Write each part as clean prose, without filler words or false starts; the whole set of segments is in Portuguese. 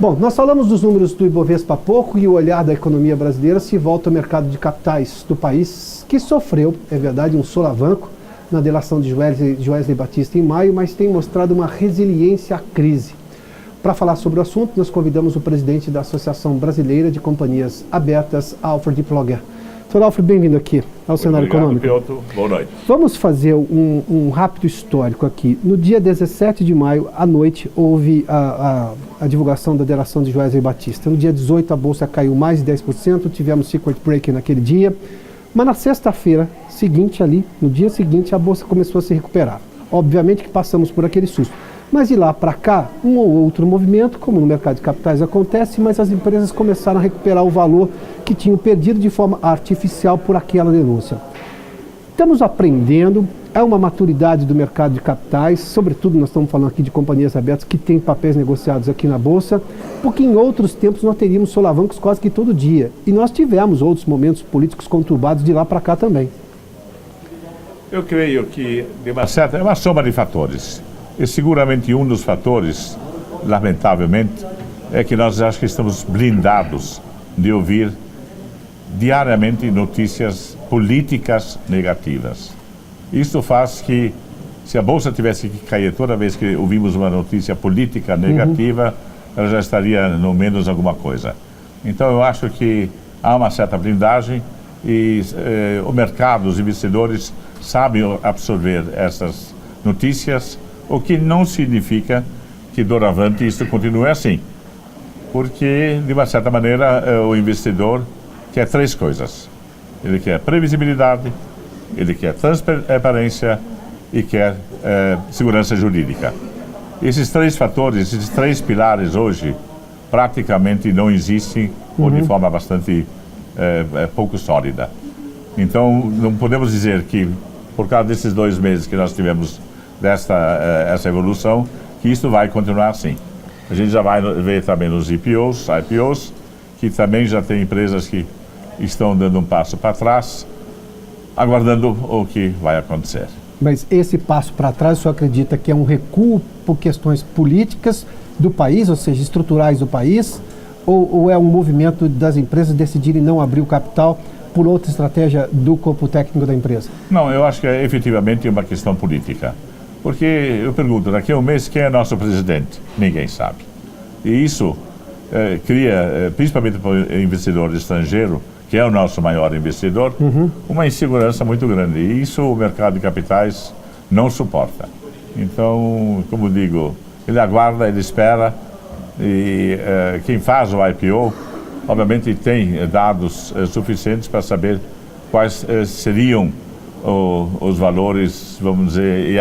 Bom, nós falamos dos números do Ibovespa há pouco e o olhar da economia brasileira se volta ao mercado de capitais do país, que sofreu, é verdade, um solavanco na delação de Joesley Batista em maio, mas tem mostrado uma resiliência à crise. Para falar sobre o assunto, nós convidamos o presidente da Associação Brasileira de Companhias Abertas, Alfred Ploger. Sr. Alfred, bem-vindo aqui ao Cenário Econômico. Piotr. Boa noite. Vamos fazer um rápido histórico aqui. No dia 17 de maio, à noite, houve a divulgação da delação de Joesley Batista. No dia 18, a Bolsa caiu mais de 10%, tivemos circuit breaker naquele dia. Mas na sexta-feira seguinte, ali, no dia seguinte, a Bolsa começou a se recuperar. Obviamente que passamos por aquele susto. Mas de lá para cá, um ou outro movimento, como no mercado de capitais acontece, mas as empresas começaram a recuperar o valor que tinham perdido de forma artificial por aquela denúncia. Estamos aprendendo, é uma maturidade do mercado de capitais, sobretudo nós estamos falando aqui de companhias abertas que têm papéis negociados aqui na Bolsa, porque em outros tempos nós teríamos solavancos quase que todo dia. E nós tivemos outros momentos políticos conturbados de lá para cá também. Eu creio que, de uma certa, é uma soma de fatores. E seguramente um dos fatores, lamentavelmente, é que nós acho que estamos blindados de ouvir diariamente notícias políticas negativas. Isso faz que, se a Bolsa tivesse que cair toda vez que ouvimos uma notícia política negativa, ela já estaria no menos alguma coisa. Então eu acho que há uma certa blindagem e o mercado, os investidores sabem absorver essas notícias, o que não significa que doravante isso continue assim. Porque, de uma certa maneira, o investidor quer três coisas. Ele quer previsibilidade, ele quer transparência e quer segurança jurídica. Esses três fatores, esses três pilares hoje, praticamente não existem ou de forma bastante pouco sólida. Então, não podemos dizer que, por causa desses 2 meses que nós tivemos essa evolução, que isso vai continuar assim. A gente já vai ver também nos IPOs, que também já tem empresas que estão dando um passo para trás, aguardando o que vai acontecer. Mas esse passo para trás, o senhor acredita que é um recuo por questões políticas do país, ou seja, estruturais do país, ou é um movimento das empresas decidirem não abrir o capital por outra estratégia do corpo técnico da empresa? Não, eu acho que é efetivamente uma questão política. Porque eu pergunto, daqui a um mês, quem é nosso presidente? Ninguém sabe. E isso cria, principalmente para o investidor estrangeiro, que é o nosso maior investidor, uma insegurança muito grande. E isso o mercado de capitais não suporta. Então, como digo, ele aguarda, ele espera. E quem faz o IPO, obviamente, tem dados suficientes para saber quais seriam os valores, vamos dizer,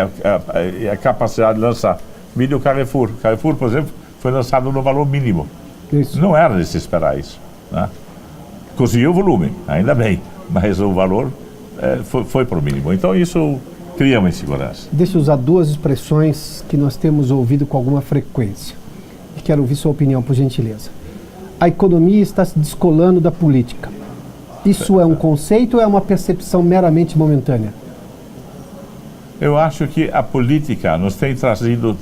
e a capacidade de lançar. Vídeo Carrefour. Carrefour, por exemplo, foi lançado no valor mínimo. Isso. Não era de se esperar isso, né? Conseguiu o volume, ainda bem, mas o valor foi para o mínimo. Então isso cria uma insegurança. Deixa eu usar 2 expressões que nós temos ouvido com alguma frequência. E quero ouvir sua opinião, por gentileza. A economia está se descolando da política. Isso é um conceito ou é uma percepção meramente momentânea? Eu acho que a política nos tem trazido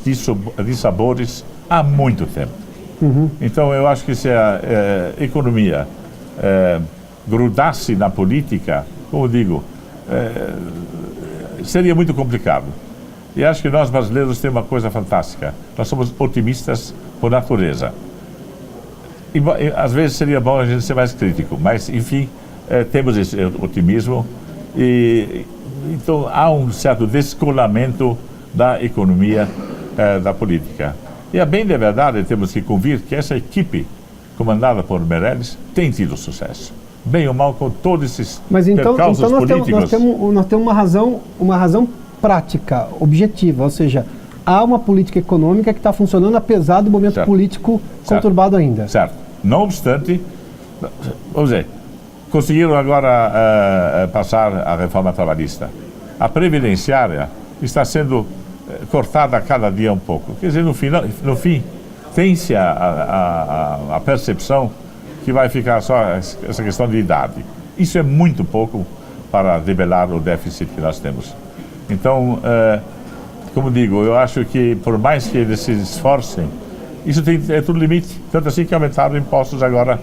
dissabores há muito tempo. Então eu acho que se a economia grudasse na política, como digo, seria muito complicado. E acho que nós brasileiros temos uma coisa fantástica. Nós somos otimistas por natureza. E, às vezes seria bom a gente ser mais crítico, mas enfim, temos esse otimismo e então há um certo descolamento da economia da política. E a bem da verdade temos que convir que essa equipe comandada por Meirelles tem tido sucesso. Bem ou mal com todos esses percalços políticos. Nós temos uma razão prática, objetiva, ou seja, há uma política econômica que está funcionando apesar do momento político conturbado ainda. Certo. Não obstante, vamos dizer, conseguiram agora passar a reforma trabalhista. A previdenciária está sendo cortada a cada dia um pouco. Quer dizer, no fim tem-se a percepção que vai ficar só essa questão de idade. Isso é muito pouco para debelar o déficit que nós temos. Então, como digo, eu acho que por mais que eles se esforcem, Isso é tudo limite, tanto assim que aumentaram impostos agora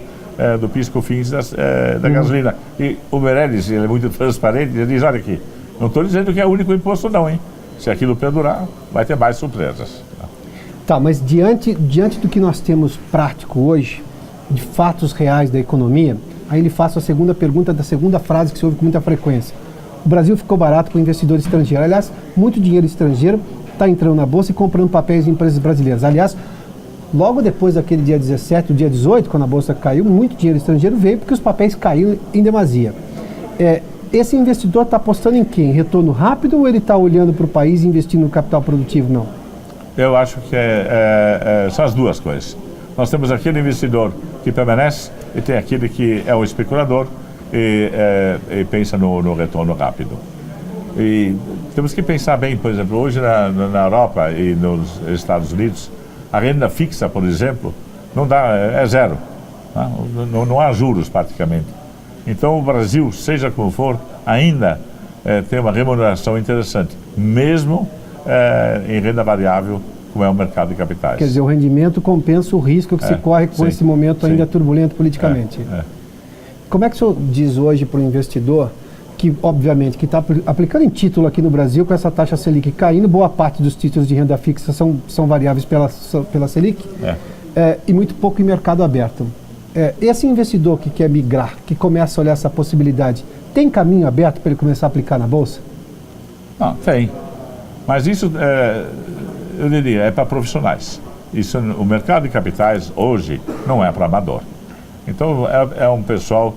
do PIS, COFINS da gasolina. E o Meirelles, ele é muito transparente, ele diz, olha aqui, não estou dizendo que é o único imposto não, hein? Se aquilo perdurar, vai ter mais surpresas. Tá, mas diante do que nós temos prático hoje, de fatos reais da economia, aí ele faço a segunda pergunta da segunda frase que se ouve com muita frequência. O Brasil ficou barato para o investidor estrangeiro. Aliás, muito dinheiro estrangeiro está entrando na Bolsa e comprando papéis de empresas brasileiras. Aliás, logo depois daquele dia 17, o dia 18, quando a Bolsa caiu, muito dinheiro estrangeiro veio porque os papéis caíram em demasia. Esse investidor está apostando em quê? Em retorno rápido ou ele está olhando para o país e investindo no capital produtivo? Não. Eu acho que são as duas coisas. Nós temos aquele investidor que permanece e tem aquele que é o especulador e pensa no retorno rápido. E temos que pensar bem, por exemplo, hoje na Europa e nos Estados Unidos, a renda fixa, por exemplo, não dá, é zero. Tá? Não há juros praticamente. Então o Brasil, seja como for, ainda tem uma remuneração interessante, mesmo em renda variável, como é o mercado de capitais. Quer dizer, o rendimento compensa o risco que se corre com esse momento ainda turbulento politicamente. Como é que o senhor diz hoje para o investidor que, obviamente, que está aplicando em título aqui no Brasil, com essa taxa Selic caindo, boa parte dos títulos de renda fixa são variáveis pela Selic, e muito pouco em mercado aberto. Esse investidor que quer migrar, que começa a olhar essa possibilidade, tem caminho aberto para ele começar a aplicar na Bolsa? Não, tem. Mas isso, eu diria, é para profissionais. Isso, o mercado de capitais, hoje, não é para amador. Então, é um pessoal,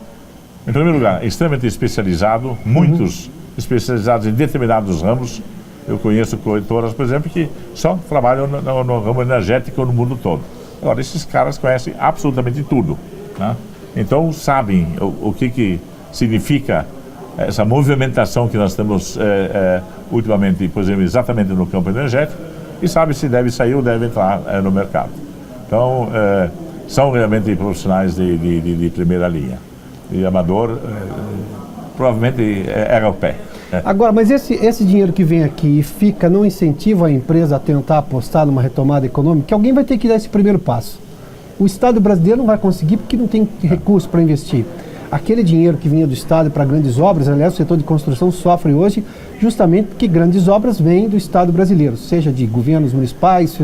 em primeiro lugar, extremamente especializado, muitos especializados em determinados ramos. Eu conheço corretoras, por exemplo, que só trabalham no ramo energético no mundo todo. Agora, esses caras conhecem absolutamente tudo, né? Então, sabem o que significa essa movimentação que nós temos ultimamente, por exemplo, exatamente no campo energético, e sabe se deve sair ou deve entrar no mercado. Então, são realmente profissionais de primeira linha. E amador, provavelmente, erra o pé. Agora, mas esse dinheiro que vem aqui e fica, não incentiva a empresa a tentar apostar numa retomada econômica? Que alguém vai ter que dar esse primeiro passo. O Estado brasileiro não vai conseguir porque não tem recurso para investir. Aquele dinheiro que vinha do Estado para grandes obras, aliás, o setor de construção sofre hoje justamente porque grandes obras vêm do Estado brasileiro, seja de governos municipais,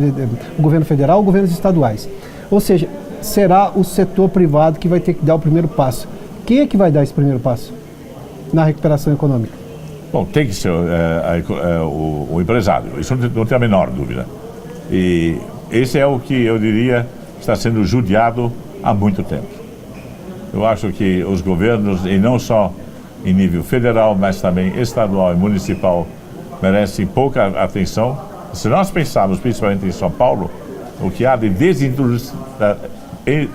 governo federal ou governos estaduais. Ou seja, será o setor privado que vai ter que dar o primeiro passo. Quem é que vai dar esse primeiro passo na recuperação econômica? Bom, tem que ser o empresário, isso não tem a menor dúvida. E esse é o que eu diria está sendo judiado há muito tempo. Eu acho que os governos, e não só em nível federal, mas também estadual e municipal, merecem pouca atenção. Se nós pensarmos, principalmente em São Paulo, o que há de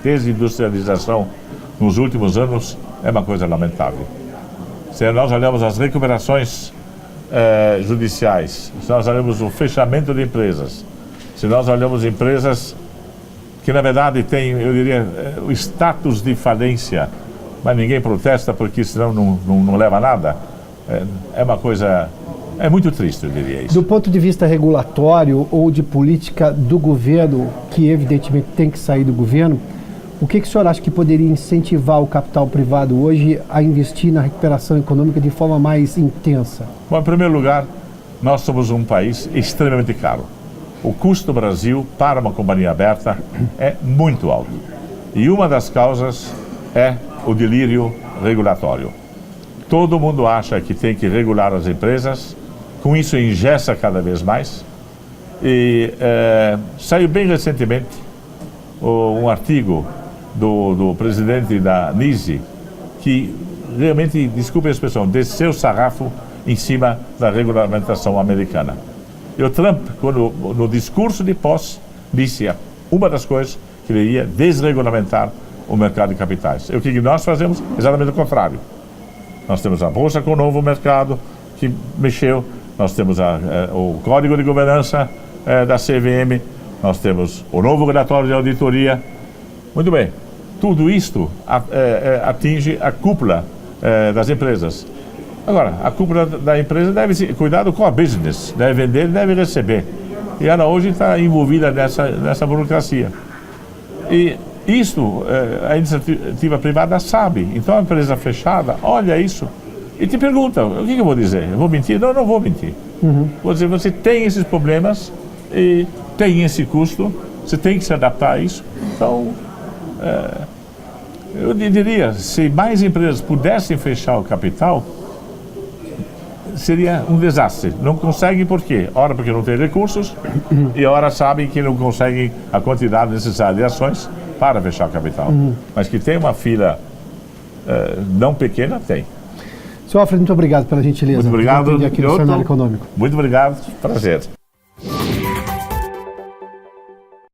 desindustrialização nos últimos anos é uma coisa lamentável. Se nós olhamos as recuperações judiciais, se nós olhamos o fechamento de empresas, se nós olhamos empresas que na verdade têm, eu diria, o status de falência, mas ninguém protesta porque senão não leva a nada, é uma coisa, é muito triste, eu diria isso. Do ponto de vista regulatório ou de política do governo, que evidentemente tem que sair do governo, o que o senhor acha que poderia incentivar o capital privado hoje a investir na recuperação econômica de forma mais intensa? Bom, em primeiro lugar, nós somos um país extremamente caro. O custo do Brasil para uma companhia aberta é muito alto. E uma das causas é o delírio regulatório. Todo mundo acha que tem que regular as empresas, com isso engessa cada vez mais. E saiu bem recentemente um artigo do presidente da NISE, que realmente, desculpe a expressão, desceu o sarrafo em cima da regulamentação americana. E o Trump, quando no discurso de posse, disse uma das coisas que ele ia desregulamentar o mercado de capitais. E o que nós fazemos? Exatamente o contrário. Nós temos a Bolsa com o novo mercado que mexeu, nós temos o Código de Governança da CVM, nós temos o novo relatório de auditoria. Muito bem, tudo isto atinge a cúpula das empresas. Agora, a cúpula da empresa deve cuidar do core business, deve vender, deve receber. E ela hoje está envolvida nessa burocracia. E isso a iniciativa privada sabe. Então a empresa fechada olha isso e te pergunta, o que eu vou dizer? Eu vou mentir? Não, não vou mentir. Vou dizer, você tem esses problemas e tem esse custo, você tem que se adaptar a isso. Então, eu diria, se mais empresas pudessem fechar o capital, seria um desastre. Não conseguem por quê? Ora porque não tem recursos e ora sabem que não conseguem a quantidade necessária de ações para fechar o capital. Mas que tem uma fila não pequena, tem. Senhor Alfredo, muito obrigado pela gentileza. Muito obrigado. Aqui no cenário econômico. Muito obrigado. Prazer.